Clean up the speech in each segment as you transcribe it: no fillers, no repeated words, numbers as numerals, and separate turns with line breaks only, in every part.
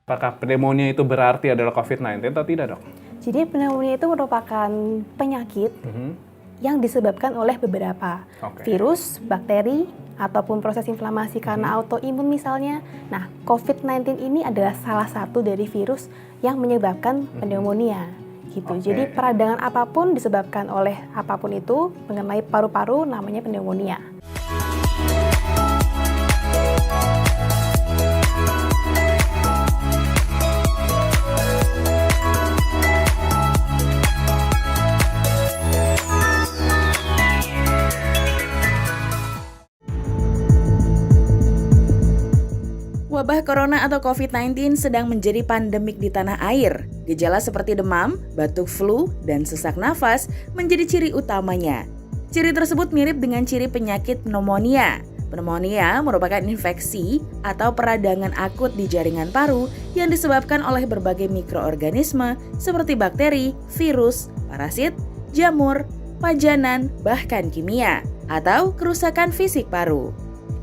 Apakah pneumonia itu berarti adalah COVID-19 atau tidak, dok?
Jadi pneumonia itu merupakan penyakit yang disebabkan oleh beberapa virus, bakteri, ataupun proses inflamasi karena autoimun misalnya. Nah, COVID-19 ini adalah salah satu dari virus yang menyebabkan pneumonia. Gitu. Jadi peradangan apapun disebabkan oleh apapun itu mengenai paru-paru namanya pneumonia.
Wabah corona atau COVID-19 sedang menjadi pandemik di tanah air. Gejala seperti demam, batuk flu, dan sesak nafas menjadi ciri utamanya. Ciri tersebut mirip dengan ciri penyakit pneumonia. Pneumonia merupakan infeksi atau peradangan akut di jaringan paru yang disebabkan oleh berbagai mikroorganisme seperti bakteri, virus, parasit, jamur, pajanan, bahkan kimia, atau kerusakan fisik paru.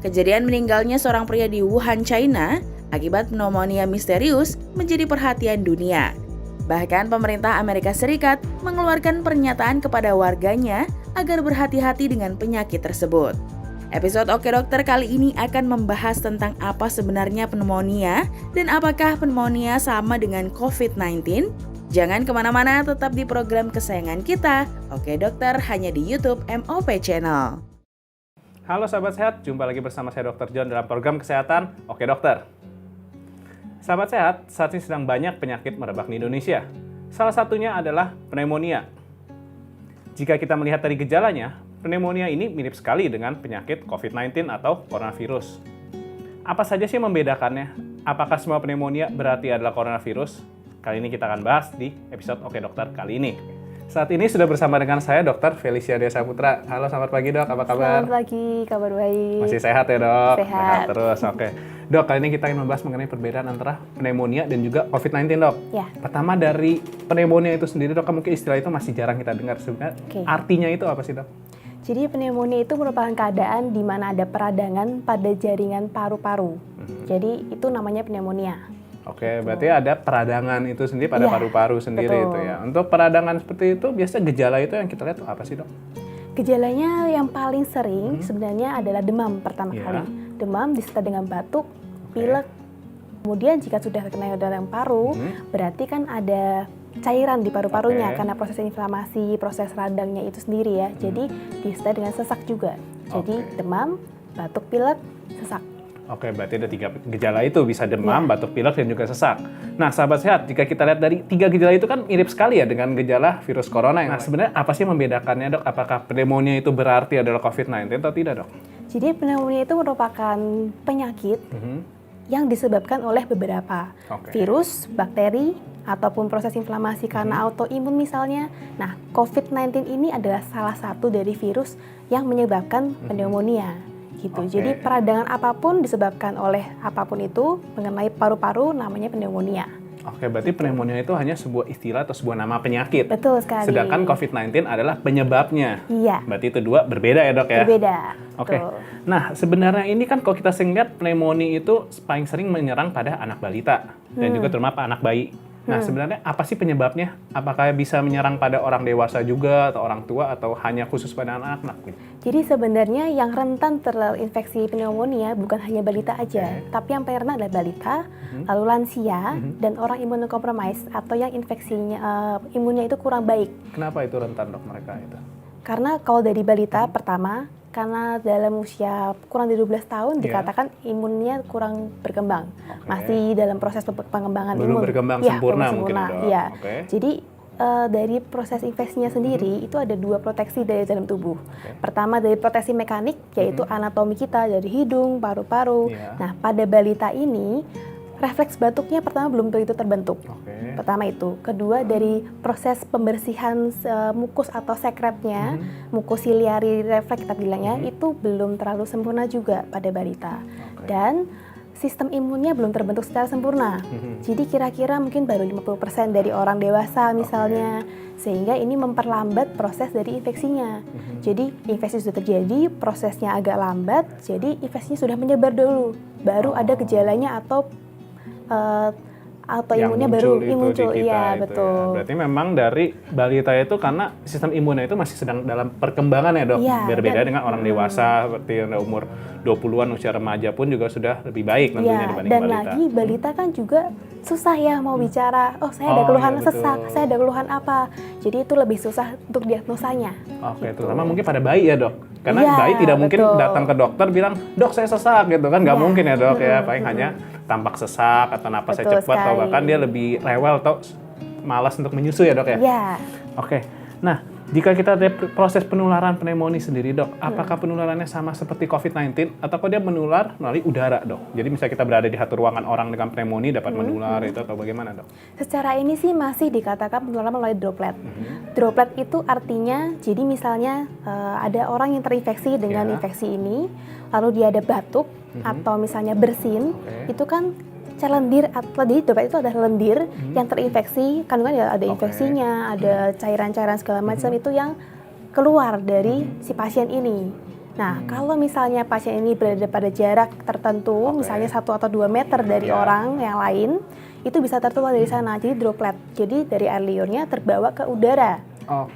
Kejadian meninggalnya seorang pria di Wuhan, China, akibat pneumonia misterius menjadi perhatian dunia. Bahkan pemerintah Amerika Serikat mengeluarkan pernyataan kepada warganya agar berhati-hati dengan penyakit tersebut. Episode Oke Dokter kali ini akan membahas tentang apa sebenarnya pneumonia dan apakah pneumonia sama dengan COVID-19. Jangan kemana-mana, tetap di program kesayangan kita, Oke Dokter, hanya di YouTube MOP Channel.
Halo sahabat sehat, jumpa lagi bersama saya Dr. John dalam program kesehatan Oke Dokter. Sahabat sehat, saat ini sedang banyak penyakit merebak di Indonesia. Salah satunya adalah pneumonia. Jika kita melihat dari gejalanya, pneumonia ini mirip sekali dengan penyakit COVID-19 atau coronavirus. Apa saja sih membedakannya? Apakah semua pneumonia berarti adalah coronavirus? Kali ini kita akan bahas di episode Oke Dokter kali ini. Saat ini sudah bersama dengan saya Dr. Felicia Desa Putra. Halo, selamat pagi dok, apa kabar?
Selamat pagi, kabar baik.
Masih sehat ya dok?
Sehat
terus, oke. Dok, kali ini kita ingin membahas mengenai perbedaan antara pneumonia dan juga COVID-19 dok.
Ya.
Pertama dari pneumonia itu sendiri dok, mungkin istilah itu masih jarang kita dengar. Sebenarnya artinya itu apa sih dok?
Jadi pneumonia itu merupakan keadaan di mana ada peradangan pada jaringan paru-paru. Jadi itu namanya pneumonia.
Oke, berarti ada peradangan itu sendiri pada paru-paru sendiri itu ya. Untuk peradangan seperti itu, biasa gejala itu yang kita lihat apa sih dok?
Gejalanya yang paling sering sebenarnya adalah demam pertama kali. Demam disertai dengan batuk, pilek. Kemudian jika sudah terkena dalam paru, berarti kan ada cairan di paru-parunya karena proses inflamasi, proses radangnya itu sendiri ya. Jadi disertai dengan sesak juga. Jadi demam, batuk, pilek, sesak.
Oke, berarti ada 3 gejala itu, bisa demam, batuk pilek, dan juga sesak. Nah, sahabat sehat, jika kita lihat dari 3 gejala itu kan mirip sekali ya dengan gejala virus corona. Nah, sebenarnya apa sih membedakannya dok? Apakah pneumonia itu berarti adalah COVID-19 atau tidak dok?
Jadi pneumonia itu merupakan penyakit yang disebabkan oleh beberapa virus, bakteri, ataupun proses inflamasi karena autoimun misalnya. Nah, COVID-19 ini adalah salah satu dari virus yang menyebabkan pneumonia. Gitu. Jadi peradangan apapun disebabkan oleh apapun itu mengenai paru-paru namanya pneumonia.
Oke, berarti pneumonia itu hanya sebuah istilah atau sebuah nama penyakit.
Betul sekali.
Sedangkan COVID-19 adalah penyebabnya.
Iya.
Berarti itu dua berbeda ya dok ya?
Berbeda.
Oke.
Betul.
Nah, sebenarnya ini kan kalau kita lihat pneumonia itu paling sering menyerang pada anak balita dan juga terutama anak bayi. Nah, sebenarnya apa sih penyebabnya? Apakah bisa menyerang pada orang dewasa juga atau orang tua atau hanya khusus pada anak-anak?
Jadi sebenarnya yang rentan terinfeksi pneumonia bukan hanya balita aja, tapi yang paling rentan adalah balita, lalu lansia, dan orang imunokompromis atau yang infeksinya imunnya itu kurang baik.
Kenapa itu rentan dok mereka itu?
Karena kalau dari balita pertama, karena dalam usia kurang dari 12 tahun dikatakan imunnya kurang berkembang. Masih dalam proses pengembangan imun.
Belum berkembang sempurna mungkin dok.
Iya. Jadi dari proses infeksinya sendiri itu ada 2 proteksi dari dalam tubuh. Pertama dari proteksi mekanik, yaitu anatomi kita dari hidung, paru-paru. Nah, pada balita ini refleks batuknya pertama belum begitu terbentuk. Pertama itu. Kedua dari proses pembersihan mukus atau sekretnya, mukus siliari refleks kita bilangnya, itu belum terlalu sempurna juga pada balita. Dan sistem imunnya belum terbentuk secara sempurna. Jadi kira-kira mungkin baru 50% dari orang dewasa misalnya. Sehingga ini memperlambat proses dari infeksinya. Jadi infeksi sudah terjadi, prosesnya agak lambat, jadi infeksinya sudah menyebar dulu. Baru ada gejalanya atau autoimunnya baru muncul. Iya, betul.
Ya. Berarti memang dari balita itu karena sistem imunnya itu masih sedang dalam perkembangan ya, Dok.
Iya,
Berbeda dengan orang dewasa seperti yang umur 20-an, usia remaja pun juga sudah lebih baik tentunya dibanding
dan
balita.
Dan lagi balita kan juga susah ya mau bicara, saya ada keluhan sesak, saya ada keluhan apa. Jadi itu lebih susah untuk diagnosanya.
Oke, terutama mungkin pada bayi ya, Dok. Karena bayi tidak mungkin datang ke dokter bilang, "Dok, saya sesak," gitu kan, nggak mungkin ya, Dok ya. Paling hanya tampak sesak atau napasnya cepat atau bahkan dia lebih rewel atau malas untuk menyusui ya, Dok ya.
Iya.
Oke. Nah, jika kita lihat proses penularan pneumonia sendiri, Dok, apakah penularannya sama seperti COVID-19 atau dia menular melalui udara, Dok? Jadi misalnya kita berada di satu ruangan orang dengan pneumonia dapat menular itu atau bagaimana, Dok?
Secara ini sih masih dikatakan penularan melalui droplet. Droplet itu artinya, jadi misalnya ada orang yang terinfeksi dengan infeksi ini, lalu dia ada batuk atau misalnya bersin, itu kan lendir, jadi droplet itu adalah lendir yang terinfeksi, kandungan ya ada infeksinya, ada cairan-cairan segala macam itu yang keluar dari si pasien ini. Nah, kalau misalnya pasien ini berada pada jarak tertentu, misalnya 1 atau 2 meter dari orang yang lain, itu bisa tertular dari sana, jadi droplet. Jadi dari air liurnya terbawa ke udara,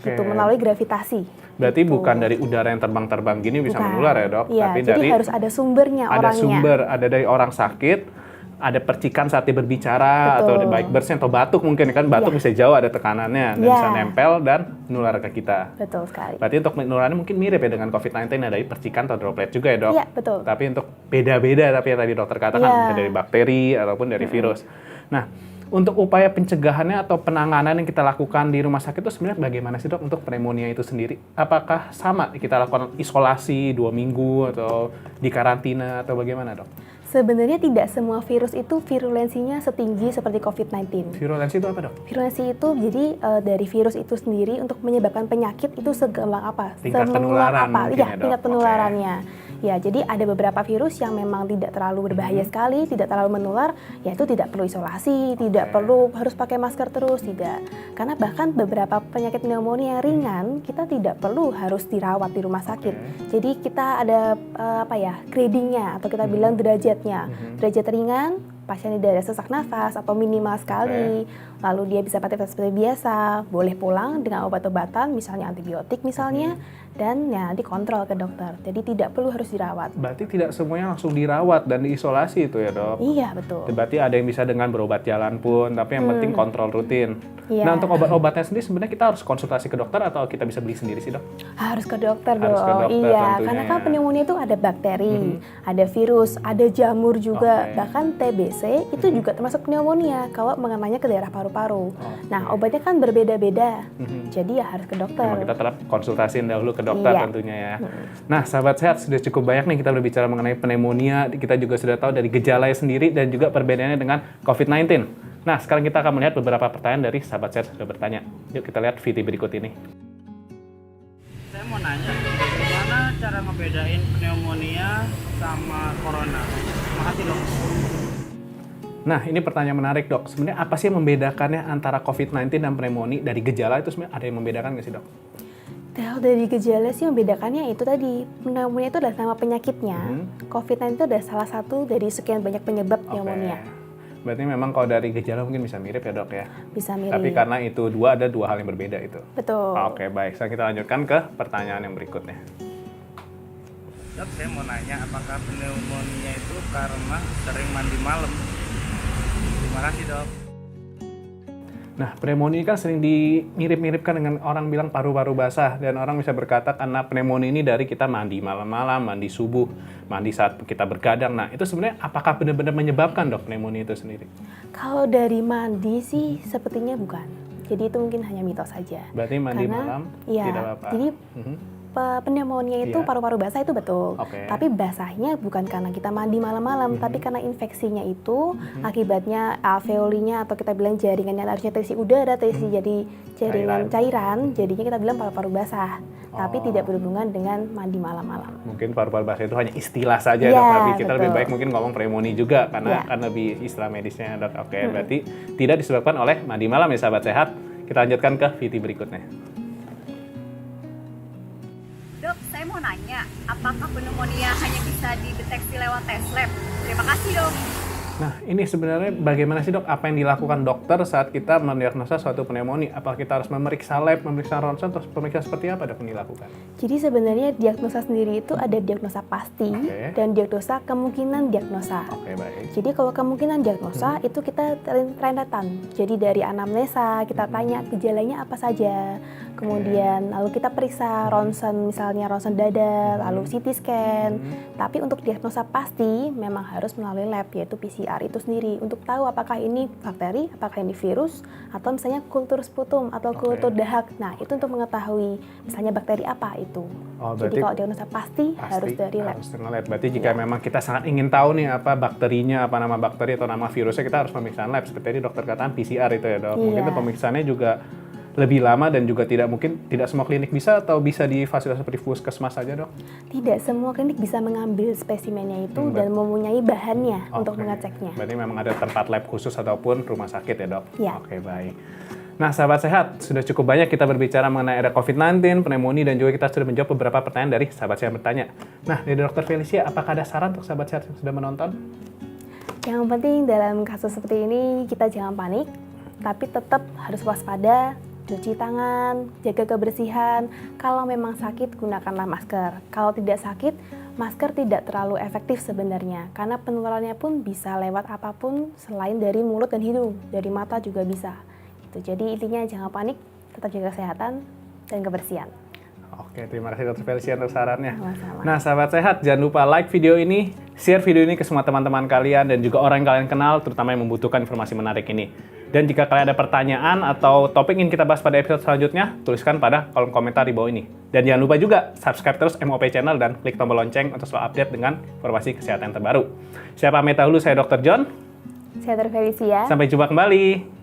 gitu, melalui gravitasi.
Berarti bukan dari udara yang terbang-terbang gini bisa menular ya, Dok?
Iya,
tapi
jadi
dari
harus ada sumbernya orangnya.
Ada sumber, ada dari orang sakit, ada percikan saat dia berbicara, atau baik bersin atau batuk mungkin kan, batuk bisa jauh ada tekanannya, dan bisa nempel dan menular ke kita.
Betul sekali.
Berarti untuk penularannya mungkin mirip ya dengan COVID-19, ada dari percikan atau droplet juga ya, Dok?
Iya, betul.
Tapi untuk beda-beda, tapi yang tadi dokter katakan, bisa dari bakteri ataupun dari virus. Nah, untuk upaya pencegahannya atau penanganan yang kita lakukan di rumah sakit itu sebenarnya bagaimana sih, Dok, untuk pneumonia itu sendiri? Apakah sama kita lakukan isolasi 2 minggu atau di karantina atau bagaimana, Dok?
Sebenarnya tidak semua virus itu virulensinya setinggi seperti COVID-19.
Virulensi itu apa, Dok?
Virulensi itu jadi dari virus itu sendiri untuk menyebabkan penyakit itu segampang apa?
Tingkat penularan mungkin ya, Dok?
Tingkat penularannya. Ya, jadi ada beberapa virus yang memang tidak terlalu berbahaya sekali, tidak terlalu menular, yaitu tidak perlu isolasi, tidak perlu harus pakai masker terus, tidak. Karena bahkan beberapa penyakit pneumonia yang ringan, kita tidak perlu harus dirawat di rumah sakit. Jadi kita ada gradingnya atau kita bilang derajatnya. Derajat ringan, pasien tidak ada sesak nafas atau minimal sekali, lalu dia bisa beraktivitas seperti biasa, boleh pulang dengan obat-obatan, misalnya antibiotik misalnya, dan ya dikontrol ke dokter. Jadi tidak perlu harus dirawat.
Berarti tidak semuanya langsung dirawat dan diisolasi itu ya, Dok?
Iya, betul.
Berarti ada yang bisa dengan berobat jalan pun, tapi yang penting kontrol rutin.
Iya.
Nah, untuk obat-obatnya sendiri sebenarnya kita harus konsultasi ke dokter atau kita bisa beli sendiri sih, Dok?
Harus ke dokter
Harus
dong.
ke dokter
Iya,
tentunya
karena kan
ya.
pneumonia itu ada bakteri, ada virus, ada jamur juga, bahkan TBC itu juga termasuk pneumonia kalau mengenanya ke daerah paru-paru. Nah, obatnya kan berbeda-beda. Jadi ya harus ke dokter.
Memang kita tetap konsultasiin dahulu ke dokter tentunya ya. Nah, sahabat sehat, sudah cukup banyak nih kita berbicara mengenai pneumonia. Kita juga sudah tahu dari gejalanya sendiri dan juga perbedaannya dengan COVID-19. Nah, sekarang kita akan melihat beberapa pertanyaan dari sahabat sehat sudah bertanya. Yuk kita lihat video berikut ini.
Saya mau nanya, bagaimana cara ngebedain pneumonia sama corona? Terima kasih, Dok.
Nah, ini pertanyaan menarik, Dok. Sebenarnya apa sih yang membedakannya antara COVID-19 dan pneumonia? Dari gejala itu sebenarnya ada yang membedakan nggak sih, Dok?
Kalau dari gejala sih membedakannya itu tadi, pneumonia itu adalah nama penyakitnya, COVID-19 itu adalah salah satu dari sekian banyak penyebab pneumonia.
Berarti memang kalau dari gejala mungkin bisa mirip ya, Dok ya?
Bisa mirip.
Tapi karena itu ada dua hal yang berbeda itu.
Betul.
Oke, baik. Sekarang kita lanjutkan ke pertanyaan yang berikutnya.
Dok, saya mau nanya, apakah pneumonia itu karena sering mandi malam? Terima kasih, Dok.
Nah, pneumonia kan sering dimirip-miripkan dengan orang bilang paru-paru basah, dan orang bisa berkata karena pneumonia ini dari kita mandi malam-malam, mandi subuh, mandi saat kita bergadang. Nah, itu sebenarnya apakah benar-benar menyebabkan, Dok, pneumonia itu sendiri?
Kalau dari mandi sih sepertinya bukan. Jadi itu mungkin hanya mitos saja.
Berarti mandi malam tidak apa-apa.
Jadi pneumonia itu paru-paru basah itu betul. Tapi basahnya bukan karena kita mandi malam-malam, tapi karena infeksinya itu akibatnya alveolinya atau kita bilang jaringan yang harusnya terisi udara terisi jadi jaringan cairan, jadinya kita bilang paru-paru basah. Tapi tidak berhubungan dengan mandi malam-malam.
Mungkin paru-paru basah itu hanya istilah saja, Dok. Tapi kita lebih baik mungkin ngomong pneumonia juga karena kan lebih istilah medisnya, Dok. Oke, berarti tidak disebabkan oleh mandi malam ya, sahabat sehat. Kita lanjutkan ke video berikutnya.
Dok, saya mau nanya, apakah pneumonia hanya bisa dideteksi lewat tes lab? Terima kasih, Dok.
Nah, ini sebenarnya bagaimana sih dok? Apa yang dilakukan dokter saat kita mendiagnosa suatu pneumonia? Apakah kita harus memeriksa lab, memeriksa ronsen, terus pemeriksaan seperti apa dok yang dilakukan?
Jadi sebenarnya diagnosa sendiri itu ada diagnosa pasti dan diagnosa kemungkinan diagnosa.
Oke, baik.
Jadi kalau kemungkinan diagnosa itu kita rentetan. Jadi dari anamnesa kita tanya gejalanya apa saja. Kemudian lalu kita periksa ronsen, misalnya ronsen dada, lalu CT scan. Tapi untuk diagnosa pasti memang harus melalui lab, yaitu PCR itu sendiri untuk tahu apakah ini bakteri, apakah ini virus, atau misalnya kultur sputum atau kultur dahak. Nah, itu untuk mengetahui misalnya bakteri apa itu. Jadi kalau diagnosa pasti harus dari lab.
Harus dari lab. Berarti jika memang kita sangat ingin tahu nih apa bakterinya, apa nama bakteri atau nama virusnya, kita harus pemeriksaan lab. Seperti tadi dokter katakan PCR itu ya dok. Mungkin itu pemeriksaannya juga lebih lama dan juga tidak semua klinik bisa, atau bisa di fasilitas seperti puskesmas saja dok?
Tidak semua klinik bisa mengambil spesimennya itu dan mempunyai bahannya untuk mengeceknya.
Berarti memang ada tempat lab khusus ataupun rumah sakit ya dok?
Ya.
Oke, baik. Nah sahabat sehat, sudah cukup banyak kita berbicara mengenai ada COVID-19, pneumonia, dan juga kita sudah menjawab beberapa pertanyaan dari sahabat sehat bertanya. Nah dari Dr. Felicia, apakah ada saran untuk sahabat sehat yang sudah menonton?
Yang penting dalam kasus seperti ini kita jangan panik, tapi tetap harus waspada, cuci tangan, jaga kebersihan. Kalau memang sakit, gunakanlah masker. Kalau tidak sakit, masker tidak terlalu efektif sebenarnya, karena penularannya pun bisa lewat apapun selain dari mulut dan hidung, dari mata juga bisa. Jadi intinya jangan panik, tetap jaga kesehatan dan kebersihan.
Oke, terima kasih Dr. Felicia untuk sarannya.
Sama-sama.
Nah, sahabat sehat, jangan lupa like video ini, share video ini ke semua teman-teman kalian dan juga orang yang kalian kenal, terutama yang membutuhkan informasi menarik ini. Dan jika kalian ada pertanyaan atau topik ingin kita bahas pada episode selanjutnya, tuliskan pada kolom komentar di bawah ini. Dan jangan lupa juga subscribe terus MOP Channel dan klik tombol lonceng untuk selalu update dengan informasi kesehatan terbaru. Saya pamit dahulu, saya Dr. John.
Saya Dr. Felicia.
Sampai jumpa kembali.